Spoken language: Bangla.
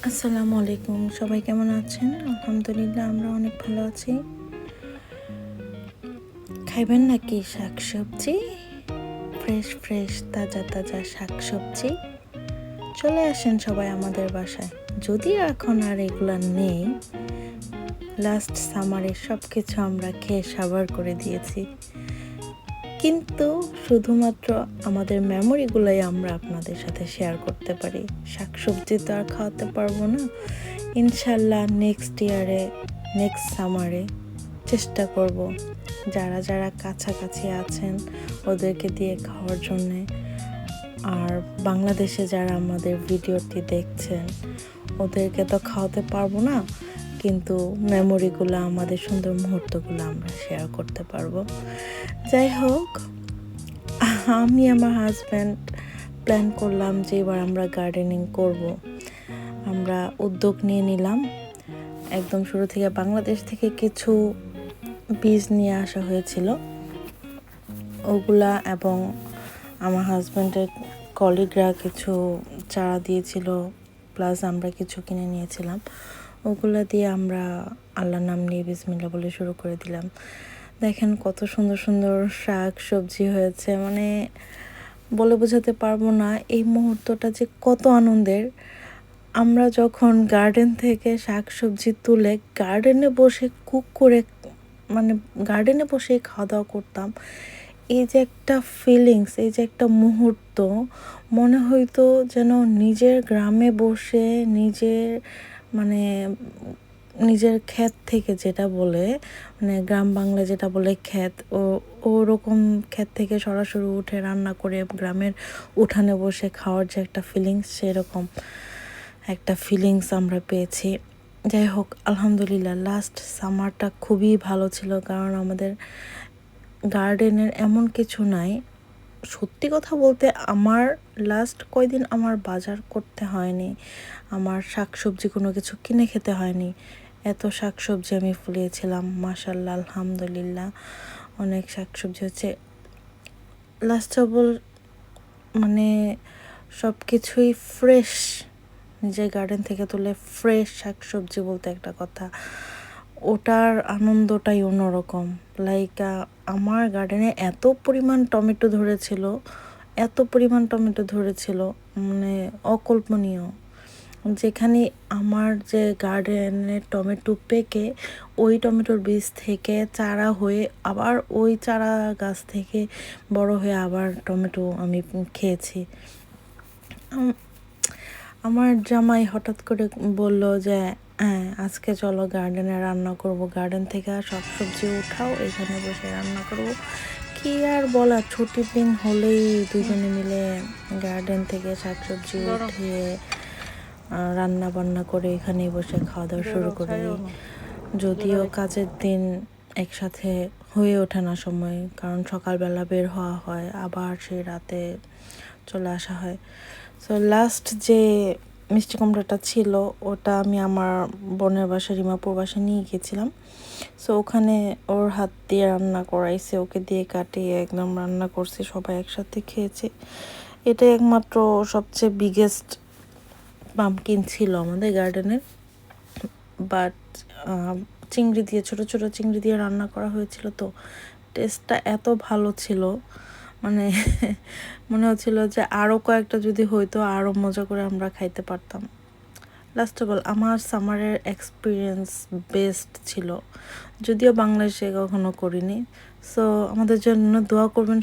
আসসালামু আলাইকুম, সবাই কেমন আছেন? আলহামদুলিল্লাহ আমরা অনেক ভালো আছি। খাইবেন নাকি শাকসবজি? ফ্রেশ ফ্রেশ তাজা তাজা শাকসবজি? চলে আসেন সবাই আমাদের বাসায়। যদিও এখন আর এগুলা নেই, লাস্ট সামারে সব কিছু আমরা খেয়ে সাবার করে দিয়েছি, কিন্তু শুধুমাত্র আমাদের মেমোরিগুলোই আমরা আপনাদের সাথে শেয়ার করতে পারি। শাকসবজি তো আর খাওয়াতে পারবো না। ইনশাল্লাহ নেক্সট ইয়ারে, নেক্সট সামারে চেষ্টা করব যারা যারা কাছাকাছি আছেন ওদেরকে দিয়ে খাওয়ার জন্যে। আর বাংলাদেশে যারা আমাদের ভিডিওটি দেখছেন ওদেরকে তো খাওয়াতে পারবো না, কিন্তু মেমোরিগুলো, আমাদের সুন্দর মুহূর্তগুলো আমরা শেয়ার করতে পারবো। যাই হোক, আমি আমার হাজব্যান্ড প্ল্যান করলাম যে এবার আমরা গার্ডেনিং করব। আমরা উদ্যোগ নিয়ে নিলাম। একদম শুরু থেকে বাংলাদেশ থেকে কিছু বীজ নিয়ে আসা হয়েছিল, ওগুলা, এবং আমার হাজব্যান্ডের কলিগরা কিছু চারা দিয়েছিল, প্লাস আমরা কিছু কিনে নিয়েছিলাম। ওগুলা দিয়ে আমরা আল্লাহর নাম নিয়ে বিসমিল্লাহ বলে শুরু করে দিলাম। দেখেন কত সুন্দর সুন্দর শাক সবজি হয়েছে, মানে বলে বোঝাতে পারবো না এই মুহূর্তটা যে কত আনন্দের। আমরা যখন গার্ডেন থেকে শাক সবজি তুলে গার্ডেনে বসে কুক করে, মানে গার্ডেনে বসে খাওয়া দাওয়া করতাম, এই যে একটা ফিলিংস, এই যে একটা মুহূর্ত, মনে হইতো যেন নিজের গ্রামে বসে নিজের, মানে নিজের ক্ষেত থেকে, যেটা বলে মানে গ্রাম বাংলা যেটা বলে ক্ষেত, ওরকম ক্ষেত থেকে সরাসরি উঠে রান্না করে গ্রামের উঠানে বসে খাওয়ার যে একটা ফিলিংস, সেরকম একটা ফিলিংস আমরা পেয়েছি। যাই হোক, আলহামদুলিল্লাহ লাস্ট সামারটা খুবই ভালো ছিল, কারণ আমাদের গার্ডেনের এমন কিছু নাই। সত্যি কথা বলতে আমার লাস্ট কয়দিন আমার বাজার করতে হয়নি, আমার শাকসবজি কোনো কিছু কিনে খেতে হয়নি। এত শাকসবজি আমি ফুলিয়েছিলাম, মাশাল্লাহ আলহামদুলিল্লাহ অনেক শাকসবজি হচ্ছে। লাস্ট অফ অল মানে সব কিছুই ফ্রেশ, নিজের গার্ডেন থেকে তুলে ফ্রেশ শাকসবজি বলতে একটা কথা, ওটার আনন্দটাই অন্যরকম। লাইক আমার গার্ডেনে এত পরিমাণ টমেটো ধরেছিল, এত পরিমাণ টমেটো ধরেছিল, মানে অকল্পনীয়। যেখানে আমার যে গার্ডেনে টমেটো পেকে ওই টমেটোর বীজ থেকে চারা হয়ে আবার ওই চারা গাছ থেকে বড় হয়ে আবার টমেটো আমি খেয়েছি। আমার জামাই হঠাৎ করে বলল যে হ্যাঁ আজকে চলো গার্ডেনে রান্না করব, গার্ডেন থেকে সব সবজি উঠাও, এখানে বসে রান্না করব। কি আর বলা, ছুটির দিন হলেই দুজনে মিলে গার্ডেন থেকে শাকসবজি উঠিয়ে রান্না বান্না করে এখানেই বসে খাওয়া দাওয়া শুরু করে দিই। যদিও কাজের দিন একসাথে হয়ে ওঠে না সময়, কারণ সকালবেলা বের হওয়া হয়, আবার সেই রাতে চলে আসা হয়। সো লাস্ট যে মিষ্টি কুমড়াটা ছিল ওটা আমি আমার বোনের বাসা, রিমাপুর বাসায় নিয়ে গেছিলাম। সো ওখানে ওর হাত দিয়ে রান্না করাইছে, ওকে দিয়ে কাটিয়ে একদম রান্না করছি, সবাই একসাথে খেয়েছে। এটাই একমাত্র সবচেয়ে বিগেস্ট পাম্পকিন ছিল আমাদের গার্ডেনের। বাট চিংড়ি দিয়ে, ছোট ছোট চিংড়ি দিয়ে রান্না করা হয়েছিল, তো টেস্টটা এত ভালো ছিল, মানে মনে হচ্ছিল যে আরও কয়েকটা যদি হইতো আরও মজা করে আমরা খাইতে পারতাম। লাস্ট অফ অল আমার সামারের এক্সপিরিয়েন্স বেস্ট ছিল, যদিও বাংলাদেশে কখনো করিনি। সো আমাদের জন্য দোয়া করবেন।